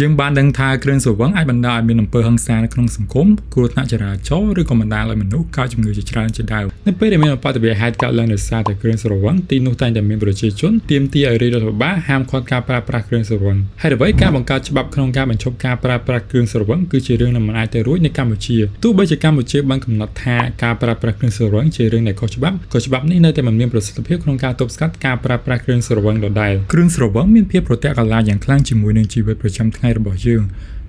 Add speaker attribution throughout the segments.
Speaker 1: យើងបានដឹងថាគ្រឿងស្រវឹងអាចបណ្ដាលឲ្យមានអំពើហិង្សានៅក្នុងសង្គមគ្រោះថ្នាក់ចរាចរណ៍ឬក៏បណ្ដាលឲ្យមនុស្សកើតជំងឺជាច្រើនជាដើមនៅពេលដែលមានឧបទ្ទវហេតុកើតឡើងដោយសារតែគ្រឿងស្រវឹងទីនោះតែងតែមានប្រជាជនទាមទារឲ្យរាជរដ្ឋាភិបាលហាមឃាត់ការប្រើប្រាស់គ្រឿងស្រវឹងហើយអ្វីការបង្កើតច្បាប់ក្នុងការបញ្ឈប់ការប្រើប្រាស់គ្រឿងស្រវឹងគឺជារឿងដែលមិនអាចទៅរួចនៅកម្ពុជាទោះបីជាកម្ពុជាបានកំណត់ថាការប្រើប្រាស់គ្រឿងស្រវឹងជារឿងដែលខុសច្បាប់ក៏ច្បាប់នេះនៅតែមិនមានប្រសិទ្ធភាពក្នុងការទប់ស្កាត់ការប្រើប្រាស់គ្រឿងស្រវឹងដដែលគ្រឿងស្រវឹងមានភាពប្រតិកាឡាយ៉ាងខ្លាំងជាមួយនឹងជីវិតប្រចាំថ្ងៃរបស់យើ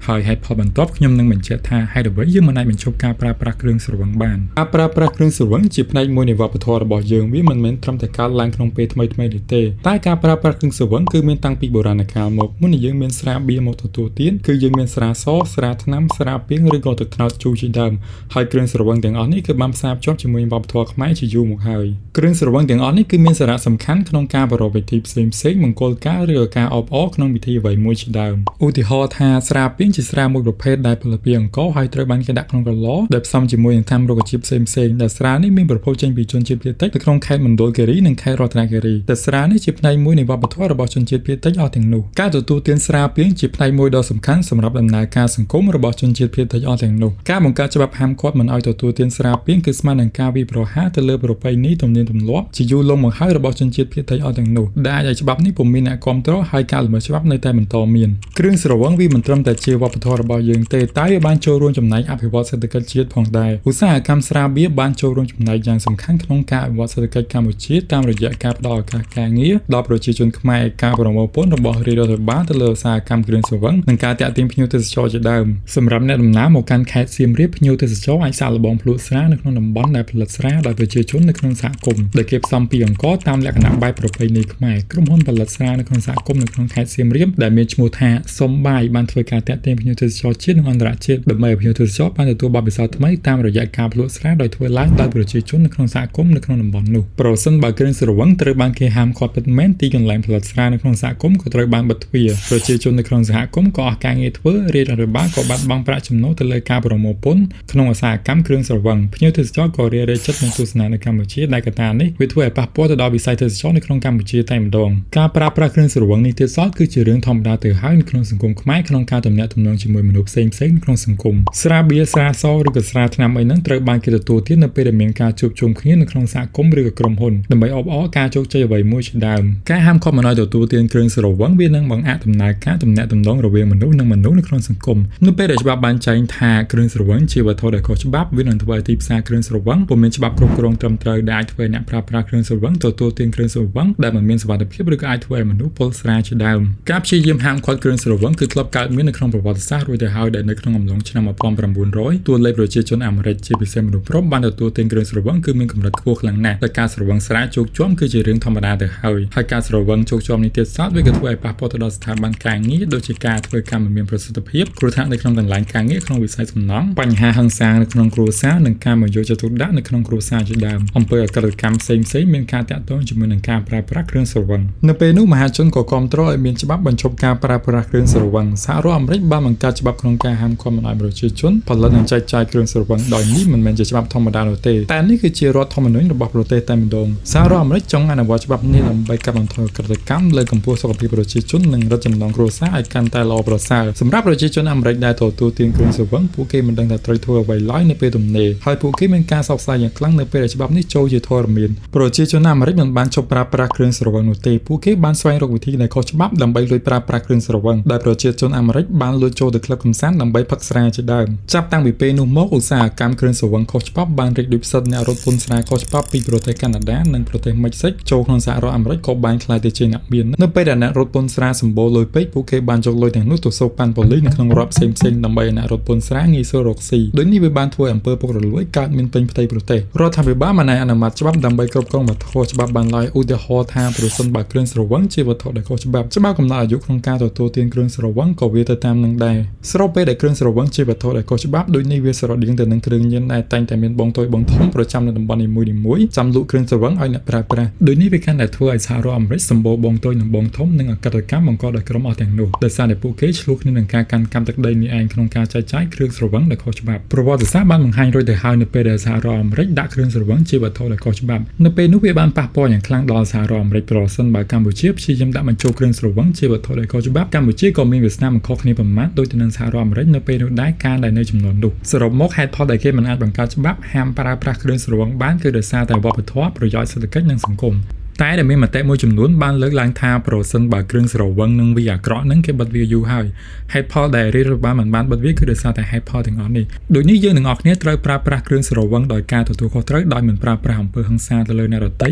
Speaker 1: ងហើយហេតុផលបន្ទាប់ខ្ញុំនឹងបញ្ជាក់ថាហេតុអ្វីយើងមិនអាចបញ្ឈប់ការប្រើប្រាស់គ្រឿងស្រវឹងបានការប្រើប្រាស់គ្រឿងស្រវឹងជាផ្នែកមួយនៃវប្បធម៌របស់យើងវាមិនមែនត្រឹមតែកើតឡើងក្នុងពេលថ្មីៗនេះទេតែការប្រើប្រាស់គ្រឿងស្រវឹងគឺមានតាំងពីបុរាណកាលមកមុននឹងយើងមានស្រាបៀរមកទទួលទានគឺយើងមានស្រាសស្រាថ្នាំស្រាពាងឬក៏ទឹកត្នោតជូរជាដើមហើយគ្រឿងស្រវឹងទាំងអស់នេះគឺបានផ្សារភ្ជាប់ជាមួយវប្បធម៌ខ្មែរជាយូរមកហើយគ្រឿងស្រវឹងទាំងអស់នេះគឺមានសារៈសំខាន់ក្នុងការប្រារព្ធពិធីផ្សេងៗមង្គលការឬក៏ការអបអរក្នុងពិធីអ្វីមួយជាដើមឧទាហរណ៍ថាស្រាពាងជាស្រាមួយប្រភេទដែលផលិតពីអង្ករហើយត្រូវបានគេដាក់ក្នុងក្រឡដែលផ្សំជាមួយនឹងថ្នាំរុក្ខជាតិផ្សេងៗដែលស្រានេះមានប្រភពចេញពីជនជាតិភាគតិចនៅក្នុងខេត្តមណ្ឌលគិរីនិងខេត្តរតនគិរីតែស្រានេះជាផ្នែកមួយនៃវប្បធម៌របស់ជនជាតិភាគតិចអស់ទាំងនោះការទទួលទានស្រាពាងជាផ្នែកមួយដ៏សំខាន់សម្រាប់ដំណើរការសង្គមរបស់ជនជាតិភាគតិចអស់ទាំងនោះការបង្កើតច្បាប់ហាមឃាត់មិនឲ្យទទួលទានស្រាពាងគឺស្មើនឹងការវាយប្រហារទៅលើប្រពៃណីទំនៀមទម្លាប់ជាយូរលង់មកហើយរបស់ជនជាតិភាគតិចអស់ទាំងនោះដែលអាចឲ្យច្បាប់នេះពុំមានអ្នកគាំទ្រហើយការល្មើសច្បាប់នៅតែបន្តមានគ្រឿងស្រវឹងវាមិនត្រឹមតែជាវប្បធម៌របស់យើងទេតែវាបានចូលរួមចំណែកអភិវឌ្ឍសេដ្ឋកិច្ចជាតិផងដែរឧស្សាហកម្មស្រាបៀរបានចូលរួមចំណែកយ៉ាងសំខាន់ក្នុងការអភិវឌ្ឍសេដ្ឋកិច្ចកម្ពុជាតាមរយៈការផ្តល់ឱកាសការងារដល់ប្រជាជនខ្មែរការប្រមូលពន្ធរបស់រាជរដ្ឋាភិបាលទៅលើឧស្សាហកម្មគ្រឿងស្រវឹងនិងការតាក់ទាញភ្ញៀវទេសចរជាដើមសម្រាប់អ្នកដំណើរមកកាន់ខេត្តសៀមរាបភ្ញៀវទេសចរអាចសាកល្បងភ្លក្សស្រានៅក្នុងតំបន់ដែលផលិតស្រាដោយប្រជាជននៅក្នុងសហគមន៍ដែលគេផ្សំពីអង្ករតាមលក្ខណៈបែបប្រពៃណីខ្មែរក្រុមហ៊ុនផលិតស្រានៅក្នុងសហគមន៍នៅក្នុងខេត្តសៀមរាបដែលមានឈ្មោះថាសុំបាយបានធ្វើការតាក់ទាញភ្ញៀវទេសចរជាតិនិងអន្តរជាតិដើម្បីឲ្យភ្ញៀវទេសចរបានទទួលបទពិសោធន៍ថ្មីតាមរយៈការភ្លក្សស្រាដោយធ្វើឡើងដោយប្រជាជននៅក្នុងសហគមន៍នៅក្នុងតំបន់នោះប្រសិនបើគ្រឿងស្រវឹងត្រូវបានគេហាមឃាត់ពិតមែនទីកន្លែងផលិតស្រានៅក្នុងសហគមន៍ក៏ត្រូវបានបិទទ្វារប្រជាជននៅក្នុងសហគមន៍ក៏អស់ការងារធ្វើរាជរដ្ឋាភិបាលក៏បាត់បង់ប្រាក់ចំណូលទៅលើការប្រមូលពន្ធក្នុងឧស្សាហកម្មគ្រឿងស្រវឹងភ្ញៀវទេសចរក៏រារាយចិត្តនឹងទស្សនានៅកម្ពុជាដែលកត្តានេះវាធ្វើឲ្យប៉ះពាល់ទៅដល់វិស័យទេសចរនៅក្នុងកម្ពុជាតែម្ដងការប្រើប្រាស់គ្រឿងស្រវឹងនេះទៀតសោតគឺជារឿងធម្មតាទៅហើយនៅក្នុងសង្គមខ្មែរក្នុងការទំនាក់ទំនងជាមួយមនុស្សផ្សេងៗក្នុងសង្គមស្រាបៀរស្រាសឬក៏ស្រាថ្នាំអីហ្នឹងត្រូវបានគេទទួលទាននៅពេលដែលមានការជួបជុំគ្នានៅក្នុងសហគមន៍ឬក៏ក្រុមហ៊ុនដើម្បីអបអរការជោគជ័យអ្វីមួយជាដើមការហាមឃាត់មិនឲ្យទទួលទានគ្រឿងស្រវឹងវានឹងបង្អាក់ដំណើរការទំនាក់ទំនងរវាងមនុស្សនិងមនុស្សនៅក្នុងសង្គមនៅពេលដែលច្បាប់បានចែងថាគ្រឿងស្រវឹងជាវត្ថុដែលខុសច្បាប់វានឹងធ្វើឲ្យទីផ្សារគ្រឿងស្រវឹងពុំមានច្បាប់គ្រប់គ្រងត្រឹមត្រូវដែលអាចធ្វើឲ្យអ្នកប្រើប្រាស់គ្រឿងស្រវឹងទទួលទានគ្រឿងស្រវឹងដែលមិនមានសុវត្ថិភាពឬក៏អាចធ្វើឲ្យមនុស្សពលស្រាជាដើមការព្យាយាមហាមឃាត់គ្រឿងស្រវឹងគឺធ្លាប់កើតមាននៅក្នុងប្រវត្តិសាស្ត្ររួចទៅហើយដែលនៅក្នុងអំឡុងឆ្នាំ1900តួលេខប្រជាជនអាមេរិកជាពិសេសមនុស្សប្រុសបានទទួលទានគ្រឿងស្រវឹងគឺមានកម្រិតខ្ពស់ខ្លាំងណាស់តែការស្រវឹងស្រាជោគជាំគឺជារឿងធម្មតាទៅហើយការស្រវឹងជោគជាំនេះទៀតសោតវាក៏ធ្វើឲ្យប៉ះពាល់ទៅដល់ស្ថាប័នការងារដូចជាការធ្វើការមិនមានប្រសិទ្ធភាពគ្រោះថ្នាក់នៅក្នុងកន្លែងការងារក្នុងវិស័យសំណង់បញ្ហាហិង្សានៅក្នុងគ្រួសារនិងការមកយកចិត្តទុកដាក់នៅក្នុងគ្រួសារជាដើមអំពើអក្រិតកម្មផ្សេងៗមានការតាក់ទងជាមួយនឹងការប្រើប្រាស់គ្រឿងស្រវឹងនៅពេលនោះមហាជនក៏គាំទ្រឲ្យមានច្បាប់បញ្ឈប់ការប្រើប្រាស់គ្រឿងស្រវឹងសហរដ្ឋអាមេរិកបានបង្កើតច្បាប់ក្នុងការហាមឃាត់មិនឲ្យប្រជាជនផលិតនិងចែកចាយគ្រឿងស្រវឹងដោយនេះមិនមែនជាច្បាប់ធម្មតានោះទេតែនេះគឺជារដ្ឋធម្មនុញ្ញរបស់ប្រទេសតែម្ដងសហរដ្ឋអាមេរិកចង់អនុវត្តច្បាប់នេះដើម្បីកាត់បន្ថយអក្រិតកម្មលើកកម្ពស់សុខភាពប្រជាជននិងរឹតចំណងគ្រួសារឲ្យកាន់តែល្អប្រសើរសម្រាប់ប្រជាជនអាមេរិកដែលទទួលទានគ្រឿងស្រវឹងពួកគេមិនដឹងថាត្រូវធ្វើអ្វីឡើយនៅពេលទំនេរហើយពួកគេមានការសោកស្ដាយយ៉ាងខ្លាំងនៅពេលដែលច្បាប់នេះចូលជាធរមានប្រជាជនអាមេរិកមិនបានឈប់ប្រើប្រាស់គ្រឿងស្រវឹងនោះទេពួកគេបានស្វែងរកវិធីដែលខុសច្បាប់ដើម្បីលួចប្រើប្រាស់គ្រឿងស្រវឹងដែលប្រជាជនអាមេរិកបានលួចចូលទៅក្លឹបកម្សាន្តដើម្បីផឹកស្រាជាដើមចាប់តាំងពីពេលនោះមកឧស្សាហកម្មគ្រឿងស្រវឹងខុសច្បាប់បានរីកដុះផ្សិតអ្នករត់ពន្ធស្រាខុសច្បាប់ពីប្រទេសកាណាដានិងប្រទេសមិចស៊ិកចូលក្នុងសហរដ្ឋអាមេរិកក៏បានក្លាយទៅជាអ្នកមាននៅពេលដែលអ្នករត់ពន្ធស្រាសម្បូរលុយពេកពួកគេបានយកលុយទាំងនោះទៅសូកប៉ាន់ប៉ូលីសនៅក្នុងរដ្ឋផ្សេងៗដើម្បីឲ្យអ្នករត់ពន្ធស្រាងាយស្រួលរកស៊ីដូចនេះវាបានធ្វើឲ្យអំពើពុករលួយកើតមានពេញផ្ទៃប្រទេសរដ្ឋាភិបាលមិនអាចអនុម័តច្បាប់ដើម្បីគ្រប់គ្រងវត្ថុច្បាប់បានឡើយឧទាហរណ៍ថាប្រសិនបើគ្រឿងស្រវឹងជាវត្ថុដែលខុសច្បាប់ច្បាប់កំណត់អាយុក្នុងការទទួលទានគ្រឿងស្រវឹងក៏វាទៅតាមនឹងដែរស្របពេលដែលគ្រឿងស្រវឹងជាវត្ថុដែលខុសច្បាប់ដូចនេះវាស្រដៀងទៅនឹងគ្រឿងញៀនដែលតែងតែមានបងតូចបងធំប្រចាំនៅតំបន់នីមួយៗចាំលក់គ្រឿងស្រវឹងឲ្យអ្នកប្រើប្រាស់ដូចនេះវាកាន់តែធ្វើឲ្យសហរដ្ឋអាមេរិកសម្បូរបងតូចនិងបងធំនិងអក្រិតកម្មបង្កដោយក្រុមអស់ទាំងនោះដោយសារតែពួកគេឆ្លោះគ្នានឹងការកាន់កម្មទឹកដីនេះឯងក្នុងការចែកចាយគ្រឿងស្រវឹងដែលខុសច្បាប់ប្រវត្តិសាស្ត្របានបង្ហាញរួចទៅហើយនៅពេលដែលសហរដ្ឋអាមេរិកដាក់គ្រឿងស្រវឹងជាវត្ថុដែលខុសច្បាប់នៅពេលនោះវាបានប៉ះពាល់យ៉ាងខ្លាំងដល់សហរដ្ឋអាមេរិកប្រសិនបើកម្ពុជាព្យាយាមដាក់បញ្ចូលគ្រឿងស្រវឹងជាវត្ថុដែលខុសច្បាប់កម្ពុជាក៏មាន មានវាសនាមិនខុសគ្នាប្រមាណដូចទៅនឹងសហរដ្ឋអាមេរិកនៅពេលនោះដែរការដែលនៅចំនួននោះសរុបមកហេតុផលដែលគេមិនអាចបង្កើតច្បាប់ហាមប្រើប្រាស់គ្រឿងស្រវឹងបានគឺដោយសារតែវប្បធម៌ប្រយោជន៍សេដ្ឋកិច្ចនិងសង្គមតែដែលមានមតិមួយចំនួនបានលើកឡើងថាប្រសិនបើគ្រឿងស្រវឹងនឹងវាអាក្រក់នឹងគេបិទវាយូរហើយហេតុផលដែលរដ្ឋបាលមិនបានបិទវាគឺដោយសារតែហេតុផលទាំងអស់នេះដូចនេះយើងទាំងអស់គ្នាត្រូវប្រើប្រាស់គ្រឿងស្រវឹងដោយការទទួលខុសត្រូវដោយមិនប្រើប្រាស់អំពើហិង្សាទៅលើអ្នកដទៃ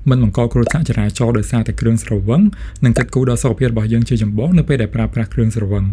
Speaker 1: មិនបង្កគ្រោះថ្នាក់ចរាចរណ៍ដោយសារតែគ្រឿងស្រវឹងនិងគិតគូរដល់សុខភាពរបស់យើងជាចម្បងនៅពេលដែលប្រើប្រាស់គ្រឿងស្រវឹង